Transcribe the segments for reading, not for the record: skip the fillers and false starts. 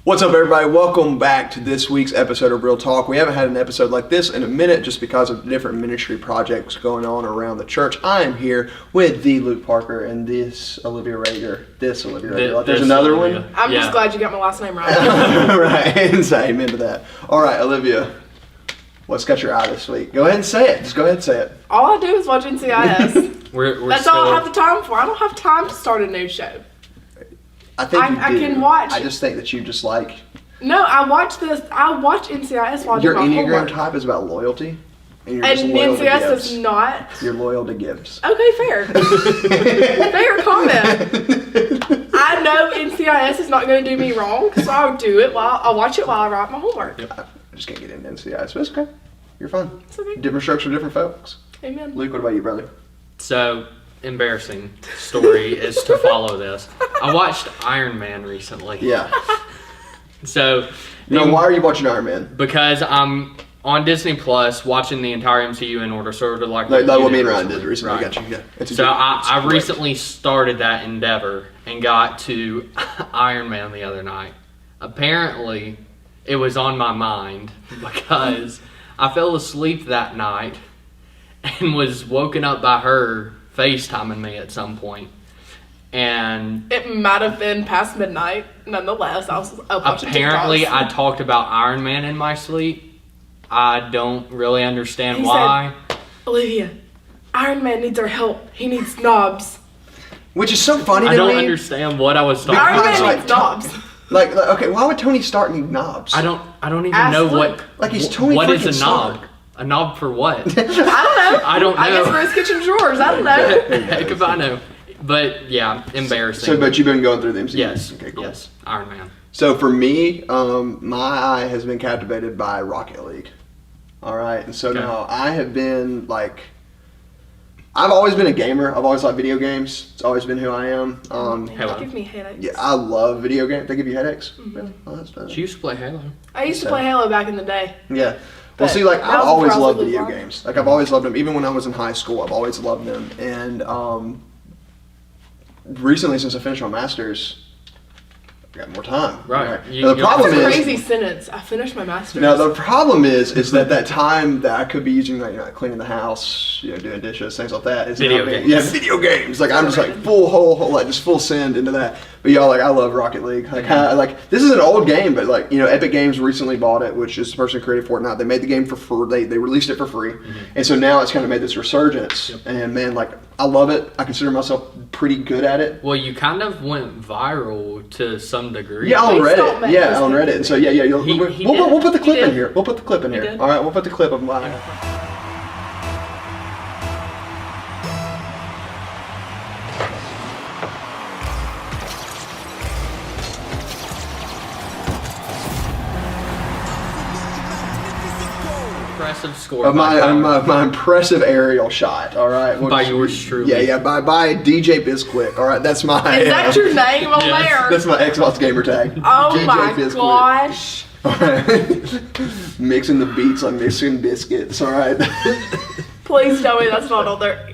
What's up, everybody? Welcome back to this week's episode of Real Talk. We haven't had an episode like this in a minute just because of different ministry projects going on around the church. I am here with the Luke Parker and this Olivia Rager. There's another Olivia. one? I'm just glad you got my last name right. Right, amen to that. All right, Olivia, what's got your eye this week? Go ahead and say it. Just go ahead and say it. All I do is watch NCIS. We're That's all I have the time for. I don't have time to start a new show. I think I you do. can watch. I just think that you just like... No, I watch NCIS while I do Your my Enneagram homework. type is about loyalty. And you're And just loyal to NCIS gifts. is not. You're loyal to gifts. Okay, fair. Fair comment. I know NCIS is not going to do me wrong, so I'll do it I'll watch it while I write my homework. Yep. I just can't get into NCIS, but it's okay. You're fine. It's okay. Different strokes for different folks. Amen. Luke, what about you, brother? So, embarrassing story is to follow this. I watched Iron Man recently. Yeah. So, No, why are you watching Iron Man? because I'm on Disney Plus watching the entire MCU in order, sort of like Like you what me and did Ryan did recently. Right. Got you. Yeah. It's a So good- I it's great. recently started that endeavor and got to Iron Man the other night. Apparently, it was on my mind because I fell asleep that night and was woken up by her FaceTiming me at some point. And It might have been past midnight. Nonetheless, I was up watching apparently TikToks. I talked about Iron Man in my sleep. I don't really understand He why. Olivia, Iron Man needs our help. He needs knobs. Which is so funny I to don't me. understand what I was talking Iron Because, about. Man like, needs knobs. Like, okay, why would Tony Stark need knobs? I don't even Ask know Luke. what. Like, he's Tony What is freaking a knob? Stark. A knob for what? I don't know. I don't I guess know. for his kitchen drawers. I don't know. Heck if I know. But yeah, embarrassing. So, but you've been going through the MCU. yes, Okay, cool. yes, Iron Man. So for me, my eye has been captivated by Rocket League. All right, and so Okay. now I have been like, I've always been a gamer. I've always liked video games. It's always been who I am. Hello. Give me headaches. Yeah, I love video games. They give you headaches? Really? Oh, that's bad. She used to play Halo. I used to So- play Halo back in the day. Yeah. Well, But see, like, that I've was always probably loved the video one. games. Like, I've always loved them. Even when I was in high school, I've always loved them. And recently, since I finished my master's, I got more time. Right. Now, the you- problem That's a is, crazy sentence. I finished my master's. now the problem is that time that I could be using, like, cleaning the house, doing dishes, things like that, is Video now being- games. Yeah, video games. Like, I'm just like just full send into that. But y'all, like, I love Rocket League. Like, like, this is an old game, but like, Epic Games recently bought it, which is the person who created Fortnite. They made the game for free. They released it for free, and so now it's kind of made this resurgence. Yep. And man, like, I love it. I consider myself pretty good at it. Well, you kind of went viral to some degree. Yeah, on Please don't Reddit. make Yeah, this on happen. Reddit. And so yeah, He we'll put the He clip in did. here. We'll put the clip in He here. did. All right, we'll put the clip of mine. Impressive score. Of by Tyler. my impressive aerial shot. All right. By yours truly. Yeah, by DJ Bizquick. All right, that's my. Is that your name on Yes. there? That's my Xbox gamer tag. Oh DJ my Bizquick. gosh. All right. Mixing the beats like mixing biscuits. All right. Please tell me that's not on there.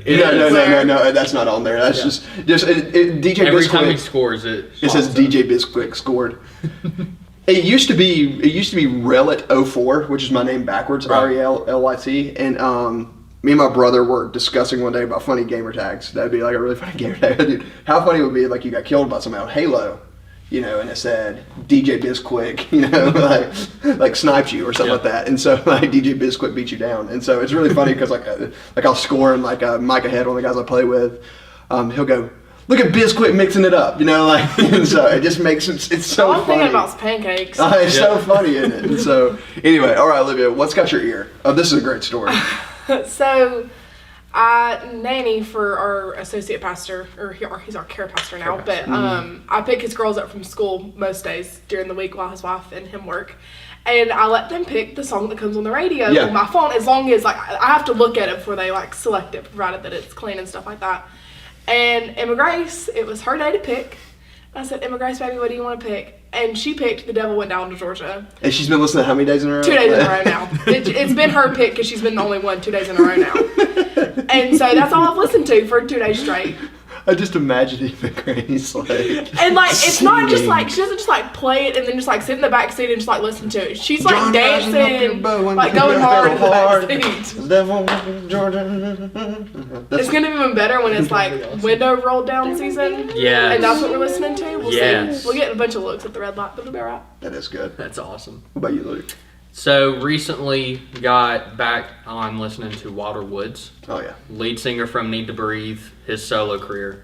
No, that's not on there. That's just DJ Every time he Bizquick. scores it. It says DJ Bizquick scored. It used to be Relit04, which is my name backwards, Right. RELLYT, and me and my brother were discussing one day about funny gamer tags. That'd be like a really funny gamer tag. Dude, how funny would it be like you got killed by somebody on Halo, and it said DJ Bizquick, like sniped you or something like that, and so like DJ Bizquick beat you down, and so it's really funny because like I'll score and like Micah Head, one of the guys I play with, he'll go, look at Bizquick mixing it up, and so it just makes it's so All I'm funny. thinking about is pancakes. It's so funny, isn't it? And so anyway, all right, Olivia, what's got your ear? Oh, this is a great story. So, I nanny for our associate pastor, or he's our care pastor now. But I pick his girls up from school most days during the week while his wife and him work, and I let them pick the song that comes on the radio Yeah. on my phone. As long as like I have to look at it before they like select it, provided that it's clean and stuff like that. And Emma Grace, it was her day to pick. I said, Emma Grace, baby, what do you want to pick? And she picked The Devil Went Down to Georgia. And she's been listening how many days in a row? 2 days in a row now. It's been her pick because she's been the only one 2 days in a row now. And so that's all I've listened to for 2 days straight. I just imagine him at Granny's like. And like it's not just singing. like she doesn't just like play it and then just like sit in the back seat and just like listen to it. She's like John doesn't help your dancing, bow and like you going go hard in the hard. back seat. Devil, Jordan. It's gonna be even better when it's like window rolled down season. Yes. And that's what we're listening to. We'll Yes. see. We'll get a bunch of looks at the red light, but it'll be alright. That is good. That's awesome. What about you, Luke? So recently got back on listening to Walter Woods, Oh yeah. lead singer from Need to Breathe, his solo career,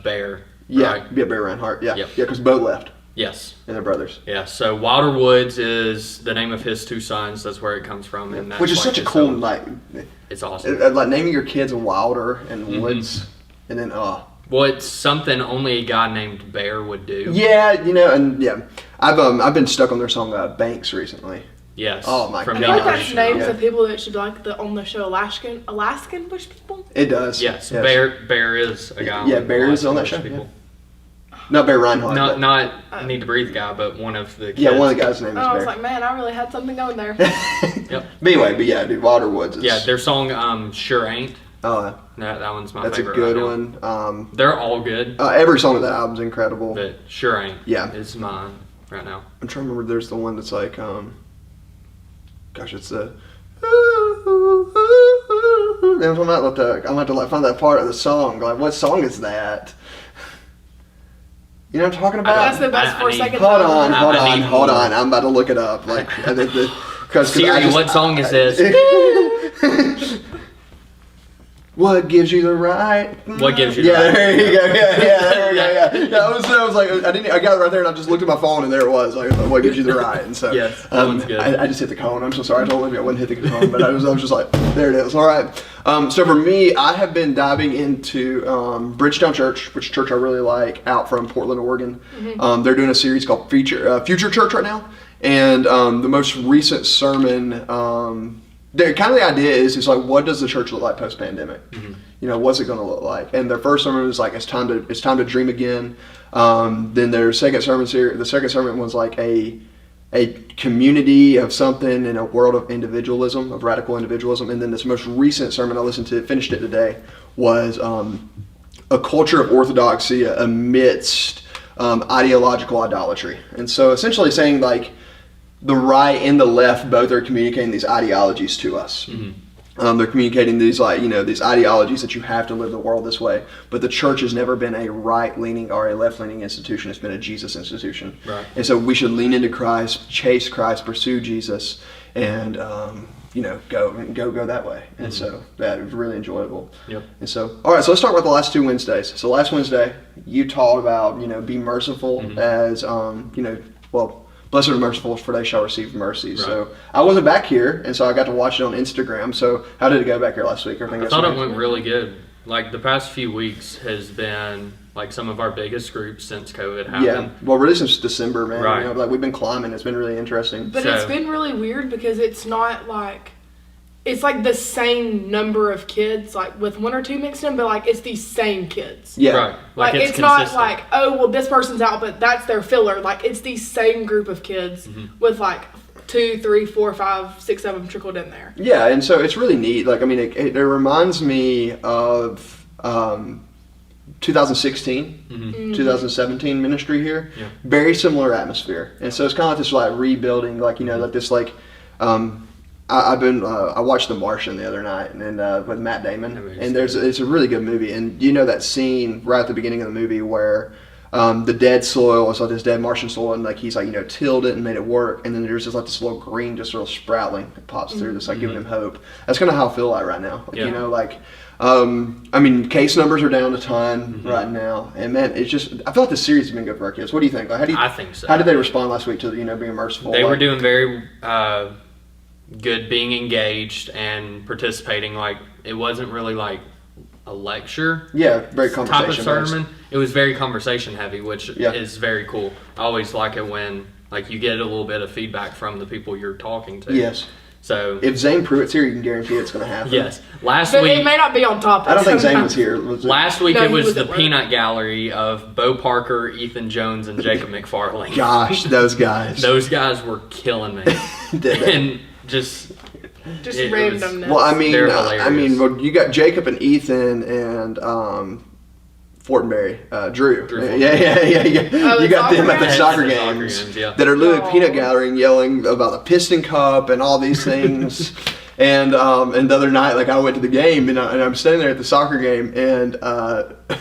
Bear. Yeah, right? yeah, Barry Reinhardt. Yeah, Yep. yeah, because Bo left Yes. and their brothers, Yeah. So Walter Woods is the name of his two sons. That's where it comes from, and that's which is like such a his cool solo- like, It's awesome. like naming your kids Wilder and Mhm. Woods, and then Well, it's something only a guy named Bear would do. yeah, you know, and yeah, I've been stuck on their song Banks recently. Yes. Oh, my From I God. feel Need like to that's Breathe. names Yeah. of people that should be like on the show Alaskan Bush people. It does. Yes. Bear is a guy. Yeah, Bear is on that show, People. Not Barry Reinhardt. Not but- Need to Breathe guy, but one of the kids. yeah, one of the guys' name Oh, is I was Bear. like, man, I really had something going there. Yep. But anyway, but yeah, dude, Wilder Woods is. Yeah, their song Sure Ain't. Oh, That one's my that's a favorite. good right now. one. They're all good, Every song of that album's incredible. but Sure Ain't Yeah. is mine right now. I'm trying to remember. There's the one that's like, gosh, it's the. I'm gonna have to like find that part of the song. Like, what song is that? You know what I'm talking about? That's the best I 4 need- seconds. Hold ever. on, hold I on, need hold more. on. I'm about to look it up. Like, because Siri, what song is this? What gives you the right? What gives you the Yeah, right? there you go. Yeah, there we go. Yeah. I was like, I got it right there, and I just looked at my phone, and there it was. Like, what gives you the right? And so, Yes, that one's good. I just hit the cone. I'm so sorry. I told Olivia I wouldn't hit the cone, but I was just like, there it is. All right. So for me, I have been diving into Bridgetown Church, which church I really like, out from Portland, Oregon. They're doing a series called Future Church right now, and the most recent sermon. Kind of the idea is like, what does the church look like post pandemic? You know, what's it going to look like? And their first sermon was like, it's time to dream again. Then their second sermon series, the second sermon was like a community of something in a world of individualism, of radical individualism. And then this most recent sermon I listened to, finished it today, was a culture of orthodoxy amidst ideological idolatry. And so essentially saying like, the right and the left both are communicating these ideologies to us. They're communicating these these ideologies that you have to live the world this way. But the church has never been a right-leaning or a left-leaning institution. It's been a Jesus institution. Right. And so we should lean into Christ, chase Christ, pursue Jesus, and go that way. And so that was really enjoyable. Yep. And so, all right, so let's start with the last 2 Wednesdays. So last Wednesday, you taught about, be merciful as, blessed are merciful, for they shall receive mercy. Right. So I wasn't back here, and so I got to watch it on Instagram. So how did it go back here last week? I thought it went really good. Like the past few weeks has been like some of our biggest groups since COVID happened. Yeah, well, really since December, man. Right. Like we've been climbing. It's been really interesting. But So- it's been really weird because it's not like it's like the same number of kids, like with 1 or 2 mixed in, but like it's these same kids. Yeah. Right. Like it's not like, oh well, this person's out, but that's their filler. Like it's the same group of kids with like 2, 3, 4, 5, 6 of them trickled in there. Yeah, and so it's really neat. Like, I mean, it reminds me of 2016, 2017 ministry here. Yeah. Very similar atmosphere. And so it's kind of like this like rebuilding, like, like this like, I watched The Martian the other night and with Matt Damon, and it's a really good movie. And that scene right at the beginning of the movie where the dead soil, it's like this dead Martian soil, and like he's like tilled it and made it work, and then there's just like this little green just sort of sprouting that pops through, that's like giving him hope. That's kind of how I feel like right now. Like, I mean, case numbers are down a ton right now, and man, it's just I feel like the series has been good for our kids. What do you think? Like, I think so. How did they respond last week to being merciful? They were doing very good, being engaged and participating. Like it wasn't really like a lecture. Yeah, very type of conversation sermon. It was very conversation heavy, which Yeah. is very cool. I always like it when like you get a little bit of feedback from the people you're talking to. Yes. So If Zane Pruitt's here, you can guarantee it's going to happen. yes, last But it week. may not be on topic. I don't think Zane was sometimes. here. Was it? Last week No, it he was was the at work. peanut gallery of Bo Parker, Ethan Jones, and Jacob McFarlane. Gosh, those guys. Those guys were killing me. Did they? And just Just it was- randomness. Well, I mean, They're hilarious. well, you got Jacob and Ethan and Fortenberry, Drew. Drew Yeah. Oh, You got the them at the soccer soccer games? games Yeah. that are literally Aw. peanut gathering, yelling about the Piston Cup and all these things. And the other night, like I went to the game and I'm standing there at the soccer game, and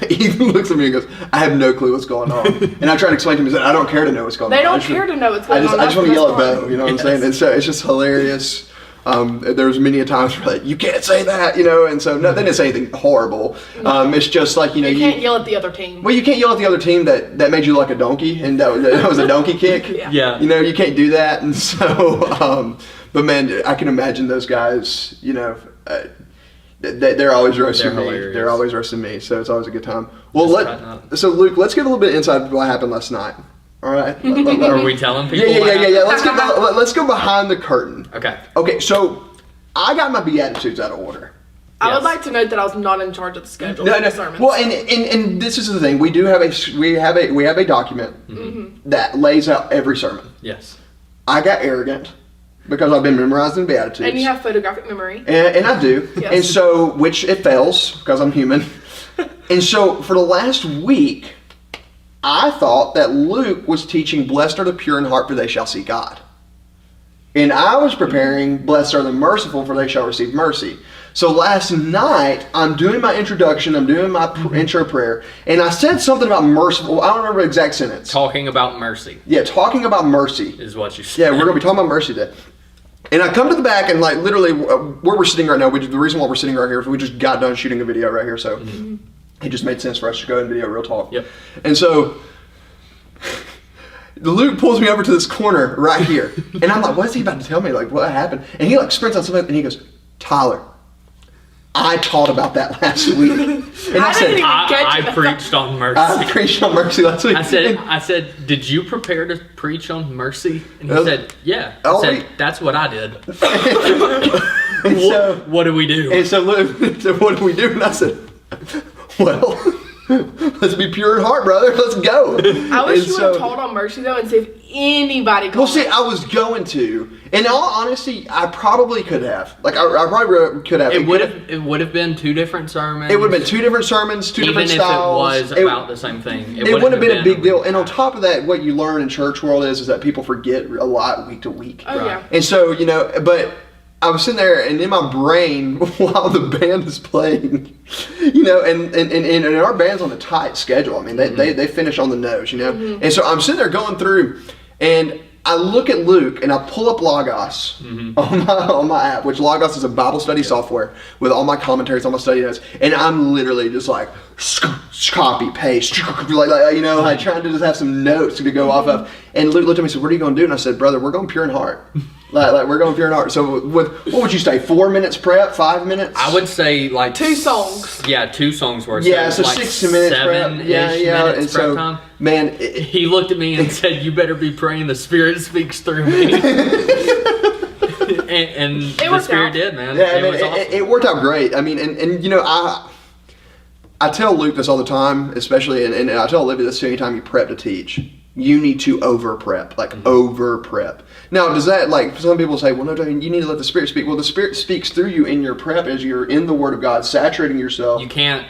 he looks at me and goes, "I have no clue what's going on." And I tried to explain to him, he said, "I don't care to know what's going They on. don't I just- care to know what's I going just, on. I just want That's to the yell at best part. Bo, you know what I'm Yes. saying?" And so it's just hilarious. There was many a times where like, "You can't say that," you know, and so no, they didn't say anything horrible. It's just like, you know, You can't yell at the other team. well, you can't yell at the other team that made you like a donkey, and that was a donkey kick. Yeah. Yeah. You know, you can't do that, and so, but man, I can imagine those guys. You know, they're always roasting They're me. hilarious. They're always roasting me, so it's always a good time. Well, Just try not- so Luke, let's give a little bit of insight of what happened last night. All right. Are we telling people? Yeah. what happened? Let's go behind the curtain. Okay. Okay, so I got my Beatitudes out of order. I would Yes. like to note that I was not in charge of the schedule No, of no. the sermons. Well, and this is the thing. We have a document Mm-hmm. that lays out every sermon. Yes. I got arrogant because I've been memorizing Beatitudes. And you have photographic memory. And I do. Yes. And so, which it fails because I'm human. And so, for the last week, I thought that Luke was teaching, "Blessed are the pure in heart, for they shall see God." And I was preparing, "Blessed are the merciful, for they shall receive mercy." So last night, I'm doing my introduction, I'm doing my intro prayer, and I said something about merciful. I don't remember the exact sentence. Talking about mercy Yeah, talking about mercy. is what you said. Yeah, we're going to be talking about mercy today. And I come to the back, and like literally where we're sitting right now, the reason why we're sitting right here is we just got done shooting a video right here, so it just made sense for us to go and video real talk. Yep. And so Luke pulls me over to this corner right here, and I'm like, "What is he about to tell me? Like, what happened?" And he like sprints on something, and he goes, "Tyler, I taught about that last week." And I didn't even catch I it. preached on mercy. I preached on mercy last week. I said, "Did you prepare to preach on mercy?" And he Oh. said, "Yeah." I Oh, said, wait. "That's what I did." And so, What do we do? and so Luke said, "What do we do?" And I said, "Well, let's be pure in heart, brother. Let's go." I wish And you would so- have told on mercy though and see if anybody called. Well, see, I was going to. In all honesty, I probably could have. Like, I probably could have. It would have been two different sermons. It would have been two different sermons, two even different if styles. it was about the same thing. It wouldn't have been a big deal. And on really top of that, what you learn in church world is that people forget a lot week to week. Oh Right. yeah. And so, you know, but I was sitting there, and in my brain, while the band is playing, you know, and our band's on a tight schedule. I mean, they finish on the nose, you know. And so I'm sitting there going through, and I look at Luke, and I pull up Logos on my app, which Logos is a Bible study software with all my commentaries, all my study notes, and I'm literally just like copy paste, like you know, like trying to just have some notes to go off of. And Luke looked at me and said, "What are you going to do?" And I said, "Brother, we're going pure in heart." Like we're going pure in heart. So what would you say? 4 minutes prep? 5 minutes? I would say like 2 songs. Yeah, 2 songs worth. Yeah, so like 6 minutes prep. 7-ish Yeah. minutes And prep so, time. man, He looked at me and said, "You better be praying the Spirit speaks through me." and the worked Spirit out. did, man. yeah, I it mean, was awesome. it worked out great. I mean, and you know, I tell Luke this all the time, especially, and I tell Olivia this too, anytime you prep to teach. You need to over prep, like over prep. Now, does that, like, some people say, well, no, you need to let the Spirit speak. Well, the Spirit speaks through you in your prep as you're in the Word of God, saturating yourself. You can't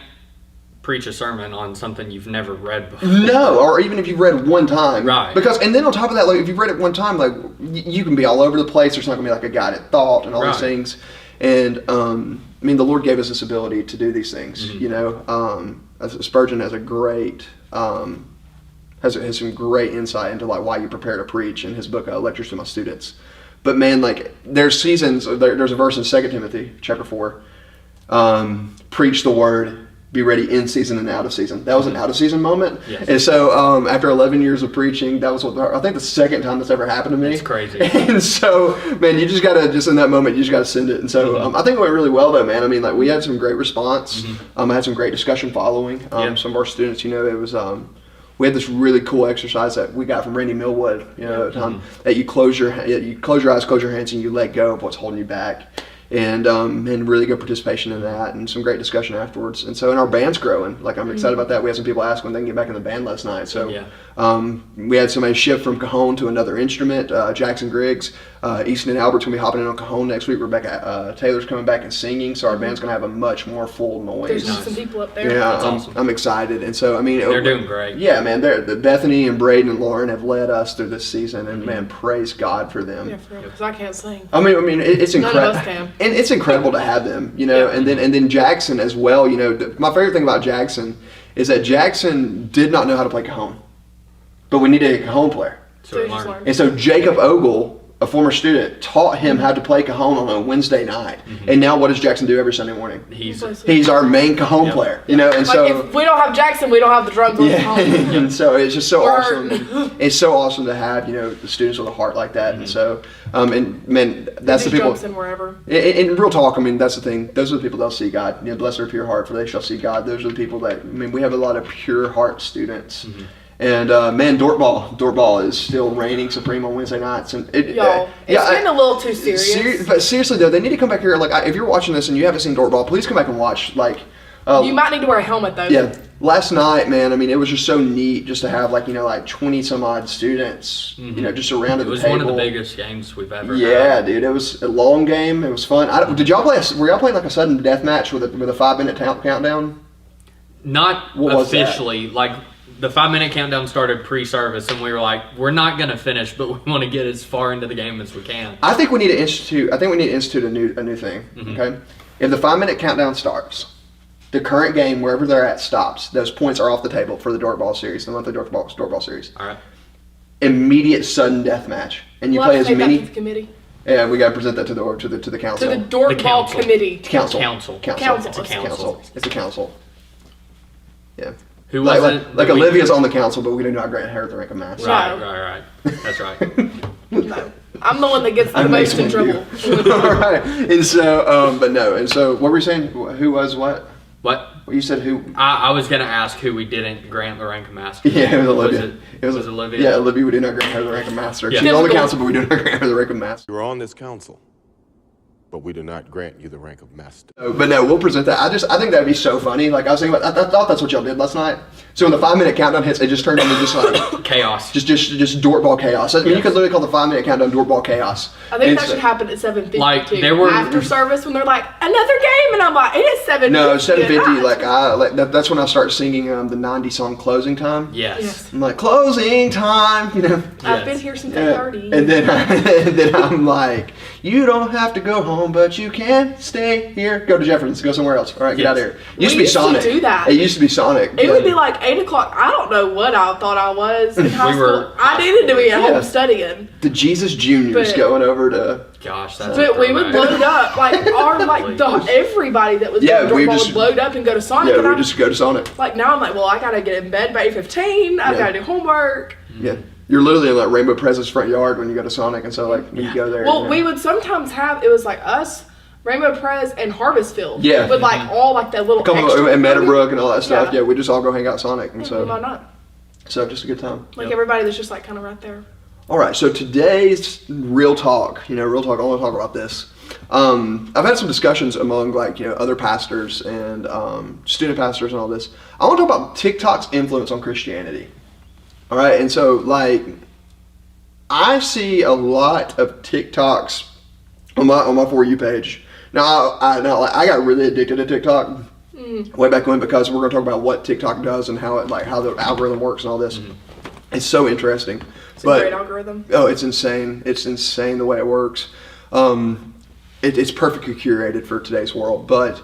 preach a sermon on something you've never read before. No, or even if you've read it one time. Right. Because, and then on top of that, like, if you've read it one time, like, you can be all over the place. There's not going to be, like, a guided thought and all these Right. things. And, I mean, the Lord gave us this ability to do these things, you know. Spurgeon has a great, has some great insight into, like, why you prepare to preach in his book, Lectures to My Students. But, man, like, there's seasons, there's a verse in 2 Timothy chapter 4, preach the word, be ready in season and out of season. That was an out of season moment. Yes. And so after 11 years of preaching, that was I think the second time that's ever happened to me. It's crazy. And so, man, you just gotta, just in that moment, you just gotta send it. And so I think it went really well though, man. I mean, like, we had some great response. I had some great discussion following. Yeah. Some of our students, you know, it was, we had this really cool exercise that we got from Randy Millwood, you know, at the time, that you close your eyes, close your hands, and you let go of what's holding you back. And really good participation in that, and some great discussion afterwards. And so, and our band's growing. Like, I'm excited about that. We had some people ask when they can get back in the band last night. So, Yeah. we had somebody shift from cajon to another instrument. Jackson Griggs Easton and Albert's gonna be hopping in on Cajon next week. Rebecca Taylor's coming back and singing, so our band's gonna have a much more full noise. There's Nice. some people up there. Yeah, That's awesome. I'm excited, and so I mean, They're doing great. Yeah, man. Bethany and Braden and Lauren have led us through this season, and man, praise God for them. Yeah, for real, because I can't sing. I mean, it's None of incredible, us can. and it's incredible to have them, you know. Yeah. And then Jackson as well. You know, my favorite thing about Jackson is that Jackson did not know how to play cajon, but we needed a cajon player, So we just learned. learned. and so Jacob Ogle, a former student, taught him how to play cajon on a Wednesday night. And now, what does Jackson do every Sunday morning? He's our main cajon player, you know. And Like, so if we don't have Jackson, we don't have the drums on the yeah, home. and so it's just so Word. awesome. It's so awesome to have, you know, the students with a heart like that. And so, and man, that's the These people. drums in wherever. In real talk, I mean, that's the thing. Those are the people that'll see God. You know, blessed are the pure heart, for they shall see God. Those are the people that, I mean, we have a lot of pure heart students. And man, Dortball is still reigning supreme on Wednesday nights. And Y'all, it's getting a little too serious. But seriously though, they need to come back here. Like, if you're watching this and you haven't seen Dortball, please come back and watch. Like, You might need to wear a helmet though. yeah, last night, man, I mean, it was just so neat just to have, like, you know, like 20 some odd students, you know, just around It the was table. one of the biggest games we've ever Yeah, had. dude, it was a long game. It was fun. Did y'all play? Were y'all playing like a sudden death match with a 5-minute countdown? Not What was that? officially. Like, the 5-minute countdown started pre-service, and we were like, we're not going to finish, but we want to get as far into the game as we can. I think we need to institute. A new thing. Okay, if the 5-minute countdown starts, the current game wherever they're at stops. Those points are off the table for the Dortball series, the monthly Dortball series. All right. Immediate sudden death match, and you We'll play have as to take that many. to the committee. Yeah, we got to present that to the council. To the Dortball council. committee. Council. Council. Council. It's a council. It's a council. Yeah. Who was Like it? like that we- Olivia's on the council, but we do not grant her the rank of master. Right, No. right. That's right. No. I'm the one that gets the I'm most in making trouble. All right. And so, but no. And so, what were you saying? Who was what? What? You said who? I was going to ask who we didn't grant the rank of master. Yeah, it was Olivia. Was it Olivia? Yeah, Olivia. We do not grant her the rank of master. Yeah. She's on the Typical. council, but we do not grant her the rank of master. You are on this council, but we do not grant you the rank of master. But no, we'll present that. I think that'd be so funny. Like I was thinking about, I thought that's what y'all did last night. So when the 5-minute countdown hits, it just turned into just like Chaos. just Dortball chaos. I mean, you Yes. could literally call the 5-minute countdown Dortball chaos. I think It's- that should happen at 7:50 Like, too. there were- after service when they're like another game, and I'm like, it is 7:50. No, 7:50. Right. That's when I start singing the 90 song closing time. Yes. Yes. I'm like closing time, you know. I've Yes. been here since Yeah. 8:30. And then I'm like, you don't have to go home, but you can stay here. Go to Jefferson's. Go somewhere else. All right, get Yes. out of here. It We used to be used to Sonic. do that. It used to be Sonic. It would be like 8 o'clock. I don't know what I thought I was in high We school. were- I needed to be at Yeah. home studying. the Jesus Juniors But- going over to. Gosh, that's But a we would throwback. load up, like our like everybody that was Yeah, doing we Dortball just- would load up and go to Sonic. Yeah, and we I'm just go to Sonic. like, now I'm like, well, I gotta get in bed by 8:15. I've Yeah. gotta do homework. Yeah, you're literally in like Rainbow Prez's front yard when you go to Sonic, and so like when you go there. Well, you know. we would sometimes have it was like us, Rainbow Prez, and Harvestfield. Yeah. With like all like that little Come extra and Meadowbrook and all that stuff. Yeah. Yeah, we just all go hang out at Sonic, and Why so not? just a good time. Like Yep. everybody that's just like kind of right there. All right, so today's real talk. Real talk. I want to talk about this. I've had some discussions among like other pastors and student pastors and all this. I want to talk about TikTok's influence on Christianity. All right, and so like I see a lot of TikToks on my For You page. Now I got really addicted to TikTok way back when because we're going to talk about what TikTok does and how the algorithm works and all this. It's so interesting. It's a great algorithm. Oh, it's insane. It's insane the way it works. It's perfectly curated for today's world, but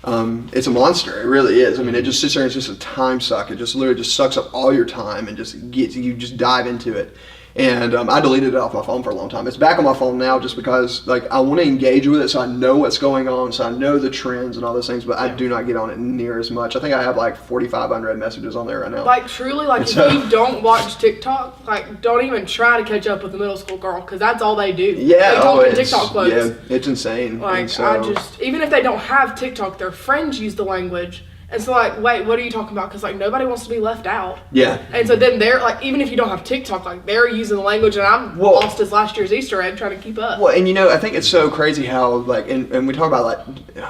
it's a monster. It really is. I mean, it just sits there and it's just a time suck. It just literally just sucks up all your time and just you just dive into it. And I deleted it off my phone for a long time. It's back on my phone now just because like I want to engage with it so I know what's going on, so I know the trends and all those things, but I do not get on it near as much. I think I have like 45 unread messages on there right now. Like truly, like if So- you don't watch TikTok, like don't even try to catch up with the middle school girl because that's all they do. Yeah, they talk in it's, TikTok quotes. yeah, it's insane. Like And so, even if they don't have TikTok, their friends use the language, and so like, wait, what are you talking about? Because like nobody wants to be left out. yeah. And so then they're like, even if you don't have TikTok, like they're using the language, and I'm Well- lost as last year's Easter egg trying to keep up. Well, and I think it's so crazy how like, and we talk about like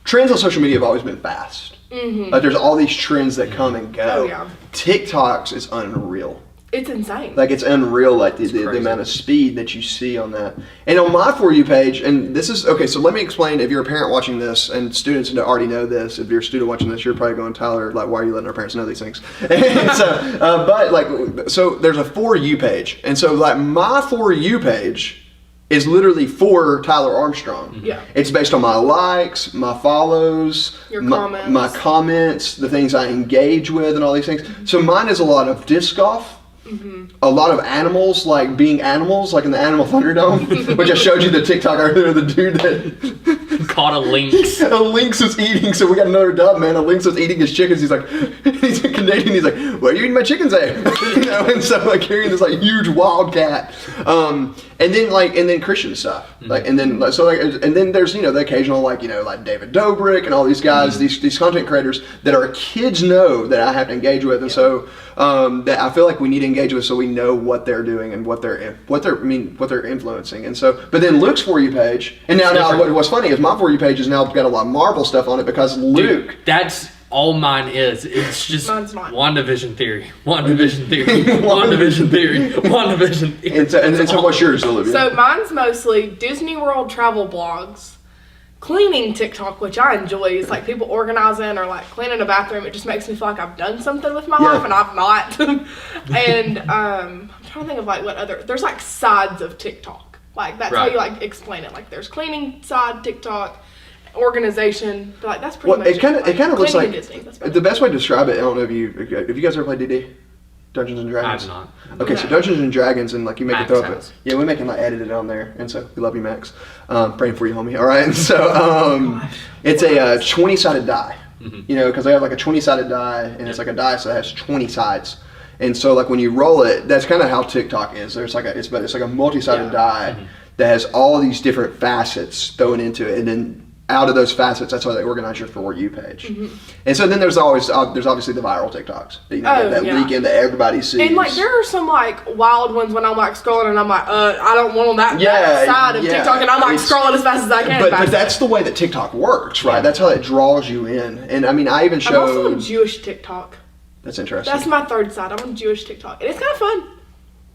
trends on social media have always been fast. Like there's all these trends that come and go. Oh, yeah. TikToks is unreal. It's insane. Like, it's unreal, like, the crazy. amount of speed that you see on that. And on my For You page, and this is, okay, so let me explain, if you're a parent watching this, and students already know this, if you're a student watching this, you're probably going, Tyler, like, why are you letting our parents know these things? And so, but, like, so there's a For You page. And so, like, my For You page is literally for Tyler Armstrong. Yeah. It's based on my likes, my follows, Your my comments. comments, the things I engage with, and all these things. So mine is a lot of disc golf, a lot of animals, like being animals, like in the Animal Thunderdome, which I showed you the TikTok earlier, the dude that Caught a lynx. a lynx was eating. So we got another dub, man. A lynx was eating his chickens. He's like, he's a Canadian. He's like, where are you eating my chickens at? You know, and so like carrying this like huge wild cat. And then Christian stuff. Like, and then and then there's, you know, the occasional, like, you know, like David Dobrik and all these guys, these content creators that our kids know that I have to engage with, and so that I feel like we need to engage with, so we know what they're doing and what they're influencing. And so, but then Luke's For You page, and now what's funny is my For You page has now got a lot of Marvel stuff on it because Luke. Dude, that's all mine is. It's just Mine's not. WandaVision theory. WandaVision theory. WandaVision theory. WandaVision theory. And so what's yours, Olivia? So mine's mostly Disney World travel blogs, cleaning TikTok, which I enjoy. It's like people organizing or like cleaning a bathroom. It just makes me feel like I've done something with my life, and I've not. And I'm trying to think of like what other. There's like sides of TikTok. Like that's how Right. you like explain it. Like there's cleaning side TikTok, organization. But like that's pretty Well, much it kind of looks cleaning like and Disney. That's about the it. best way to describe it. I don't know if you guys ever played DD, Dungeons and I Dragons. have not. Okay, so Dungeons and Dragons, and like you make Max it throw up. has. Yeah, we make it like edit it on there, and so we love you, Max. Praying for you, homie. All right, and so it's a 20-sided die. You know, because they have like a 20-sided die, and it's like a die, so it has 20 sides. And so like when you roll it, that's kind of how TikTok is. There's like it's like a multi-sided die that has all these different facets thrown into it, and then out of those facets, that's how they organize your For You page. And so then there's obviously the viral TikToks, you know, that leak in that everybody sees. And like there are some like wild ones when I'm like scrolling and I'm like, I don't want on that side of TikTok, and I'm like scrolling as fast as I can. But that's the way that TikTok works, right? That's how it draws you in. And I mean, I even I'm also showed. on Jewish TikTok. That's interesting. That's my third side. I'm on Jewish TikTok, and it's kind of fun.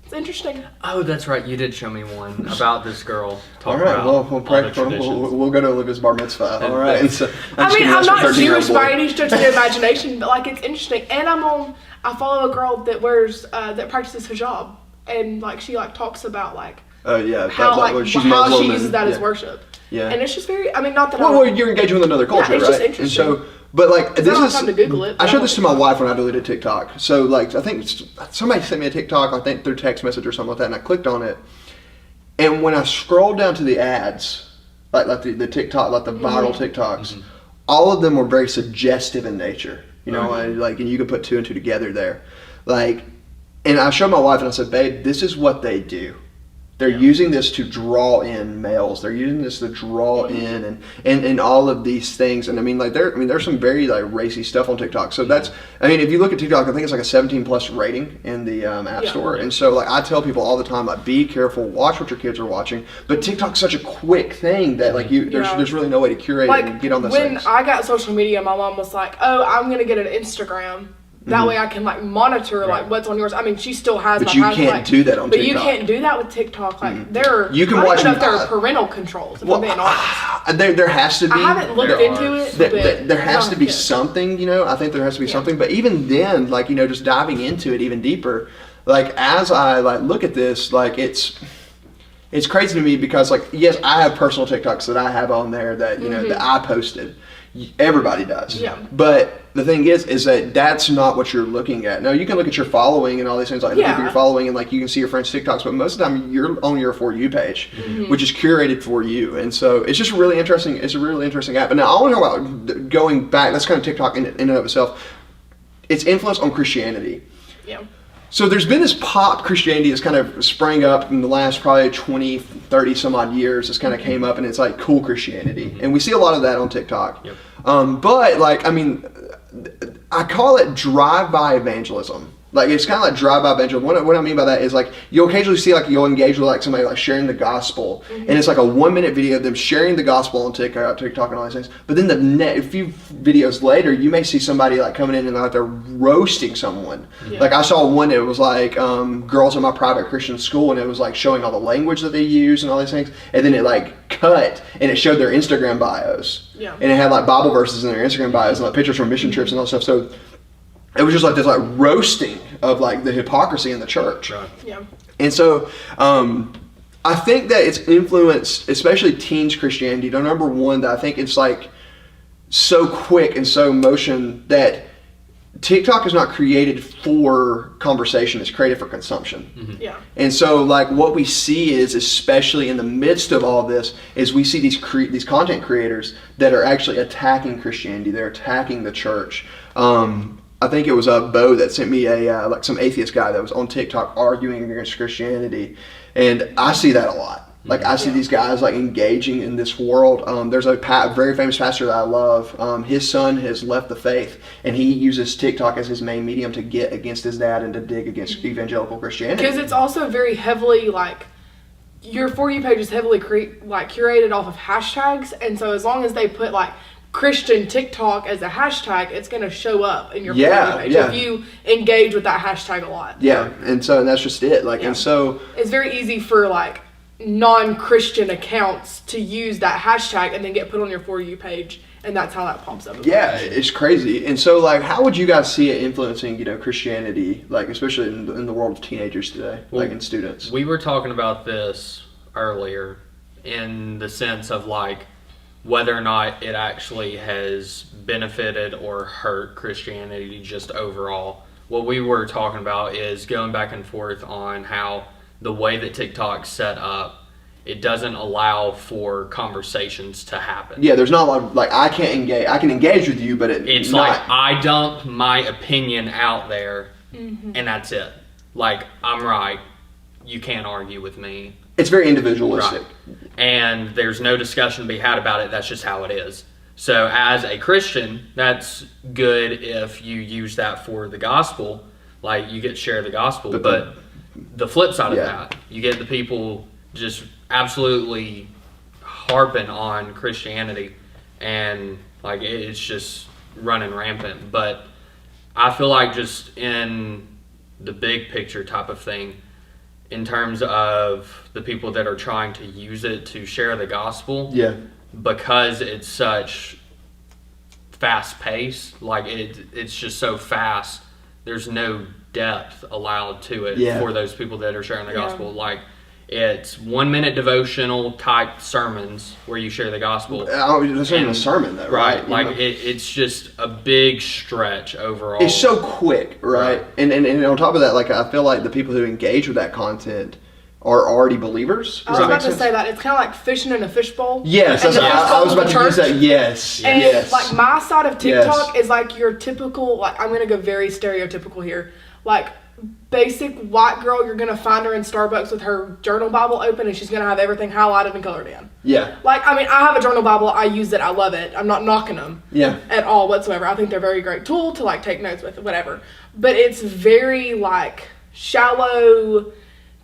It's interesting. Oh, that's right. You did show me one about this girl All talking right, about well, we'll all pray the for traditions. we'll go to Olivia's bar mitzvah. All right. And so, I mean, I'm not Jewish by boy. any stretch of the imagination, but like it's interesting. And I follow a girl that wears that practices hijab, and like she like talks about like Oh yeah, how like, she's how Muslim she uses and- that as yeah. worship. Yeah. And it's just very. I mean, not that Well, you're engaging with another culture, it's right? just interesting. And so, but like this I don't have is. time to Google it, I but showed I this to my wife when I deleted TikTok. So like I think somebody sent me a TikTok, I think through text message or something like that, and I clicked on it. And when I scrolled down to the ads, like the TikTok, like the viral TikToks, all of them were very suggestive in nature. You know, and you can put two and two together there. Like, and I showed my wife and I said, babe, this is what they do. They're using this to draw in males. They're using this to draw in and all of these things. And I mean, like there's some very like racy stuff on TikTok. So that's, I mean, if you look at TikTok, I think it's like a 17+ rating in the App Store. And so like I tell people all the time, like be careful, watch what your kids are watching. But TikTok's such a quick thing that like there's really no way to curate it and get on those when things. I got social media, my mom was like, "Oh, I'm gonna get an Instagram. That way I can like monitor like what's on yours." I mean, she still has. But my you can't like, do that on but TikTok. you can't do that with TikTok. Like there, You can I don't watch even know if them- there are parental controls. If I'm being honest, There has to be. I haven't looked there into are. it. There but has I to be don't know. something, you know. I think there has to be something, but even then, like, you know, just diving into it even deeper, like as I like look at this, like it's crazy to me because like yes, I have personal TikToks that I have on there that you know that I posted. Everybody does. Yeah. But the thing is that that's not what you're looking at. Now you can look at your following and all these things like the people you're following and like you can see your friends' TikToks, but most of the time you're on your For You page, which is curated for you. And so it's just really interesting. It's a really interesting app. And now I want to talk about going back. That's kind of TikTok in and of itself. Its influence on Christianity. yeah. So there's been this pop Christianity that's kind of sprang up in the last probably 20, 30 some odd years. It's kind of came up and it's like cool Christianity. And we see a lot of that on TikTok. Yep. But like, I mean, I call it drive-by evangelism. Like, it's kind of like drive-by evangelism. What I mean by that is, like, you'll occasionally see, like, you'll engage with, like, somebody, like, sharing the gospel. And it's, like, a 1-minute video of them sharing the gospel on TikTok and all these things. But then a few videos later, you may see somebody, like, coming in and, like, they're roasting someone. Yeah. Like, I saw one, it was, like, girls in my private Christian school, and it was, like, showing all the language that they use and all these things. And then it, like, cut, and it showed their Instagram bios. Yeah. And it had, like, Bible verses in their Instagram bios and, like, pictures from mission trips and all that stuff. So it was just like this, like, roasting of, like, the hypocrisy in the church. Right. Yeah. And so I think that it's influenced, especially teens Christianity, to number one, that I think it's, like, so quick and so motion that TikTok is not created for conversation, it's created for consumption. Yeah. And so, like, what we see is, especially in the midst of all this, is we see these content creators that are actually attacking Christianity. They're attacking the church. I think it was Bo that sent me like some atheist guy that was on TikTok arguing against Christianity, and I see that a lot. Like, I see these guys, like, engaging in this world. There's a very famous pastor that I love. His son has left the faith, and he uses TikTok as his main medium to get against his dad and to dig against evangelical Christianity. Because it's also very heavily, like, your For You page is heavily curated off of hashtags, and so as long as they put, like, Christian TikTok as a hashtag, it's going to show up in your For You page if you engage with that hashtag a lot. Yeah, and that's just it. Like, and so it's very easy for, like, non-Christian accounts to use that hashtag and then get put on your For You page, and that's how that pops up. Yeah, it's crazy. And so, like, how would you guys see it influencing, Christianity, like, especially in the world of teenagers today, like, in students? We were talking about this earlier in the sense of, like, whether or not it actually has benefited or hurt Christianity just overall. What we were talking about is going back and forth on how the way that TikTok's set up, it doesn't allow for conversations to happen. Yeah, there's not a lot of, like, I can engage with you, but it's not. like, I dump my opinion out there, and that's it. Like, I'm right, you can't argue with me. It's very individualistic. Right. And there's no discussion to be had about it. That's just how it is. So as a Christian, that's good if you use that for the gospel. Like, you get to share the gospel. But the flip side of that, you get the people just absolutely harping on Christianity. And, like, it's just running rampant. But I feel like just in the big picture type of thing, in terms of the people that are trying to use it to share the gospel, because it's such fast pace, like it's just so fast, there's no depth allowed to it for those people that are sharing the gospel. Like, it's 1 minute devotional type sermons where you share the gospel. That's not even a sermon, though, right? Like, it's just a big stretch overall. It's so quick, right? And on top of that, like, I feel like the people who engage with that content are already believers. I was about to say that. It's kind of like fishing in a fishbowl. Yes, and I was about to use that. Yes, and yes. like, my side of TikTok is like your typical, like, I'm going to go very stereotypical here. Like, basic white girl, you're going to find her in Starbucks with her journal Bible open, and she's going to have everything highlighted and colored in. Yeah. Like, I mean, I have a journal Bible. I use it. I love it. I'm not knocking them. At all whatsoever. I think they're a very great tool to, like, take notes with, whatever. But it's very, like, shallow,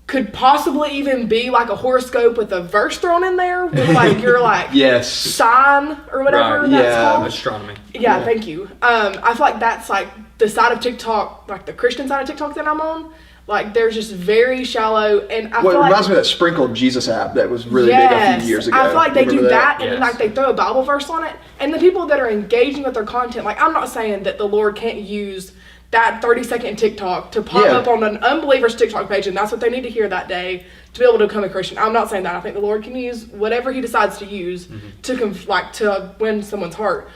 could possibly even be like a horoscope with a verse thrown in there with, like, your, like, sign or whatever that's called. Astronomy. Yeah, thank you. I feel like that's, like, the side of TikTok, like the Christian side of TikTok that I'm on. Like, there's just very shallow, and I feel like... It reminds me of that Sprinkled Jesus app that was really big a few years ago. I feel like they do that, and yes. then, like, they throw a Bible verse on it. And the people that are engaging with their content, like, I'm not saying that the Lord can't use that 30-second TikTok to pop up on an unbeliever's TikTok page, and that's what they need to hear that day to be able to become a Christian. I'm not saying that. I think the Lord can use whatever He decides to use to win someone's heart.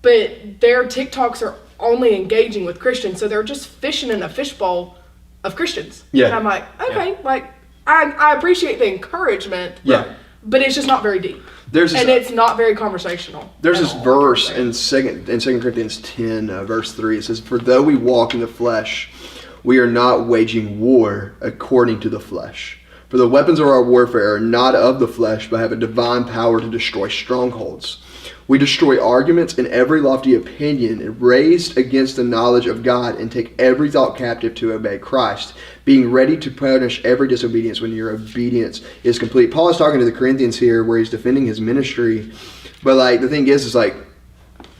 But their TikToks are only engaging with Christians, so they're just fishing in a fishbowl of Christians. Yeah. And I'm like, okay, like, I appreciate the encouragement. Yeah. But it's just not very deep. It's not very conversational. There's this verse in 2 Corinthians 10, verse 3. It says, "For though we walk in the flesh, we are not waging war according to the flesh. For the weapons of our warfare are not of the flesh, but have a divine power to destroy strongholds. We destroy arguments and every lofty opinion raised against the knowledge of God and take every thought captive to obey Christ, being ready to punish every disobedience when your obedience is complete. Paul is talking to the Corinthians here where he's defending his ministry. But like the thing is like,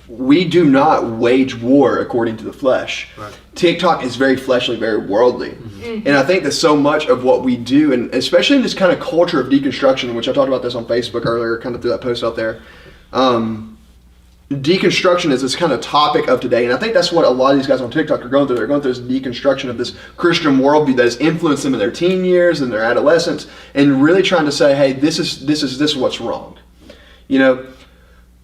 we do not wage war according to the flesh. Right. TikTok is very fleshly, very worldly. And I think that so much of what we do, and especially in this kind of culture of deconstruction, which I talked about this on Facebook earlier, kind of threw that post out there. Deconstruction is this kind of topic of today, and I think that's what a lot of these guys on TikTok are going through. They're going through this deconstruction of this Christian worldview that has influenced them in their teen years and their adolescence, and really trying to say, hey, this is what's wrong. You know,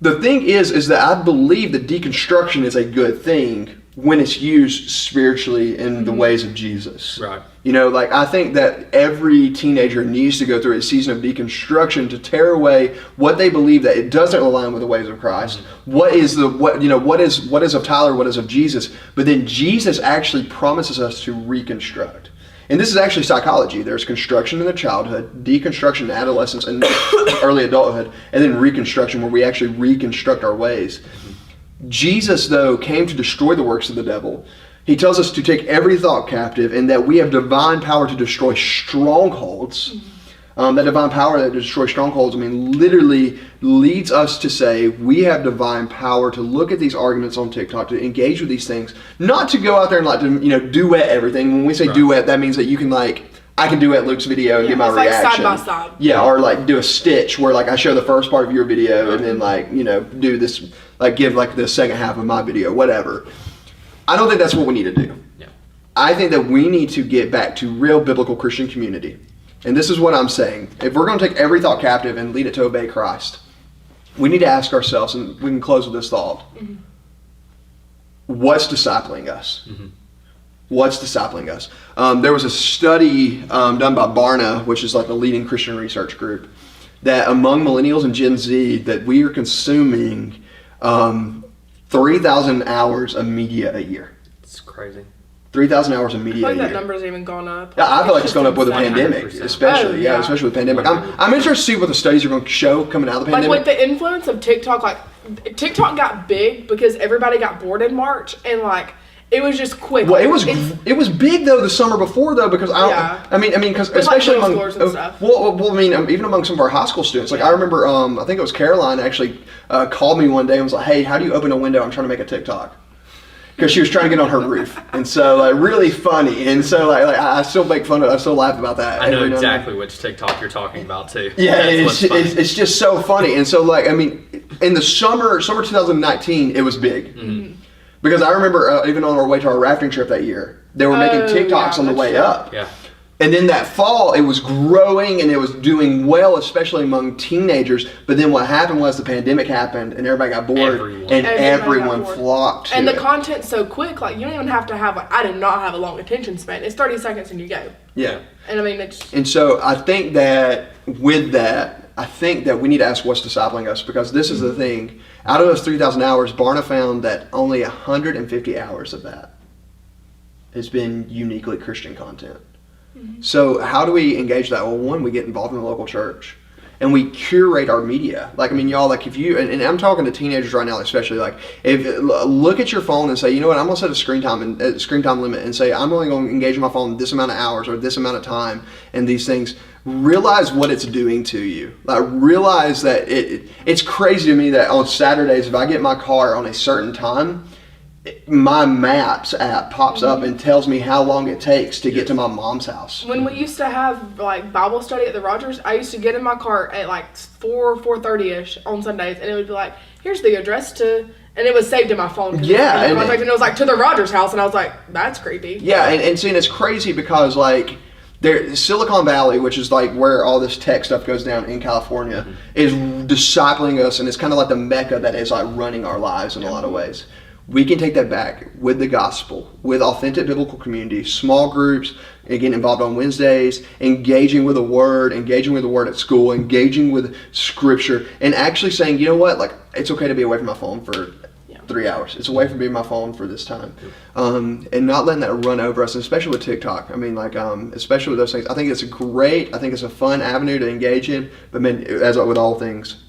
the thing is that I believe that deconstruction is a good thing when it's used spiritually in the ways of Jesus. Right. You know, like I think that every teenager needs to go through a season of deconstruction to tear away what they believe that it doesn't align with the ways of Christ. What is of Tyler, what is of Jesus, but then Jesus actually promises us to reconstruct. And this is actually psychology. There's construction in the childhood, deconstruction in adolescence and early adulthood, and then reconstruction where we actually reconstruct our ways. Jesus, though, came to destroy the works of the devil. He tells us to take every thought captive and that we have divine power to destroy strongholds. That divine power that destroys strongholds, literally leads us to say we have divine power to look at these arguments on TikTok, to engage with these things, not to go out there and like to duet everything. When we say duet, that means that you can I can duet Luke's video and get my reaction. Like side by side. Yeah, or like do a stitch where like I show the first part of your video and then do this, give the second half of my video, whatever. I don't think that's what we need to do. Yeah. I think that we need to get back to real biblical Christian community. And this is what I'm saying. If we're going to take every thought captive and lead it to obey Christ, we need to ask ourselves, and we can close with this thought. What's discipling us? What's discipling us? There was a study done by Barna, which is like the leading Christian research group, that among millennials and Gen Z, that we are consuming 3,000 hours of media a year. It's crazy. 3,000 hours of I media feel a like year. that number's even gone up. Yeah, I feel like it's gone up with the insane. pandemic, 100%. especially. Oh, Yeah, yeah. especially with the pandemic. I'm interested to see what the studies are going to show coming out of the Like pandemic. with the influence of TikTok, TikTok got big because everybody got bored in March and it was just quick. Well, it was big though the summer before though because because With, especially middle among schoolers and stuff. even among some of our high school students. Like I remember, I think it was Caroline actually called me one day and was like, "Hey, how do you open a window? I'm trying to make a TikTok." Because she was trying to get on her roof, and so really funny, and so I still make fun of it. I still laugh about that. I know every now and then. exactly which TikTok you're talking about too. Yeah, That's what's funny. it's just so funny. And so in the summer 2019, it was big. Because I remember even on our way to our rafting trip that year, they were making TikToks on the that's way true. up. Yeah. And then that fall, it was growing and it was doing well, especially among teenagers. But then what happened was the pandemic happened and everybody got bored. Everyone. And Everybody everyone got bored. flocked to And the it. content's so quick, you don't even have to have, I did not have a long attention span. It's 30 seconds and you go. Yeah. And it's... And so I think that with that, we need to ask what's discipling us, because this is the thing. Out of those 3,000 hours, Barna found that only 150 hours of that has been uniquely Christian content. So how do we engage that? Well, one, we get involved in the local church. And we curate our media. Y'all, if you, and I'm talking to teenagers right now, especially, look at your phone and say, you know what, I'm going to set a screen time limit and say, I'm only going to engage my phone this amount of hours or this amount of time and these things. Realize what it's doing to you. Realize that it's crazy to me that on Saturdays, if I get my car on a certain time, my Maps app pops up and tells me how long it takes to get to my mom's house. When we used to have Bible study at the Rogers, I used to get in my car at 4:30ish on Sundays, and it would be here's the address to, and it was saved in my phone. Yeah, and it was to the Rogers house, and I was like, that's creepy. Yeah, and seeing it's crazy because Silicon Valley, which is where all this tech stuff goes down in California, is discipling us, and it's kind of like the Mecca that is running our lives in a lot of ways. We can take that back with the gospel, with authentic biblical community, small groups, and getting involved on Wednesdays, engaging with the word at school, engaging with scripture, and actually saying, you know what, it's okay to be away from my phone for 3 hours. It's away from being my phone for this time. And not letting that run over us, and especially with TikTok. Especially with those things. I think it's a fun avenue to engage in, but man, as with all things,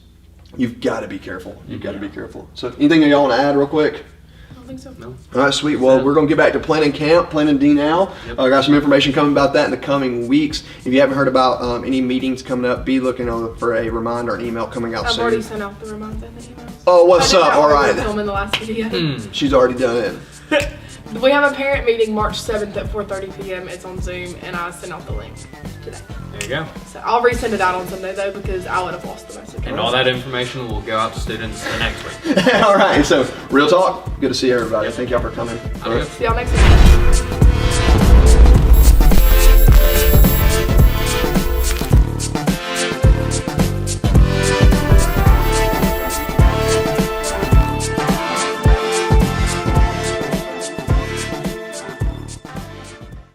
You've got to be careful. You've got to be careful. So anything that y'all want to add real quick? I don't think so. No. All right, sweet. Well, we're going to get back to planning camp, planning D now. Yep. I got some information coming about that in the coming weeks. If you haven't heard about any meetings coming up, be looking for a reminder, an email coming out I've soon. already sent out the reminder in the emails. Oh, what's I did up? that All when we were right. filming the last video. She's already done it. We have a parent meeting March 7th at 4:30 p.m. It's on Zoom, and I sent out the link today. There you go. So I'll resend it out on Sunday though because I would have lost the message. And all that information will go out to students the next week. All right. So, real talk. Good to see everybody. Yep. Thank y'all for coming. Adios. See y'all next week.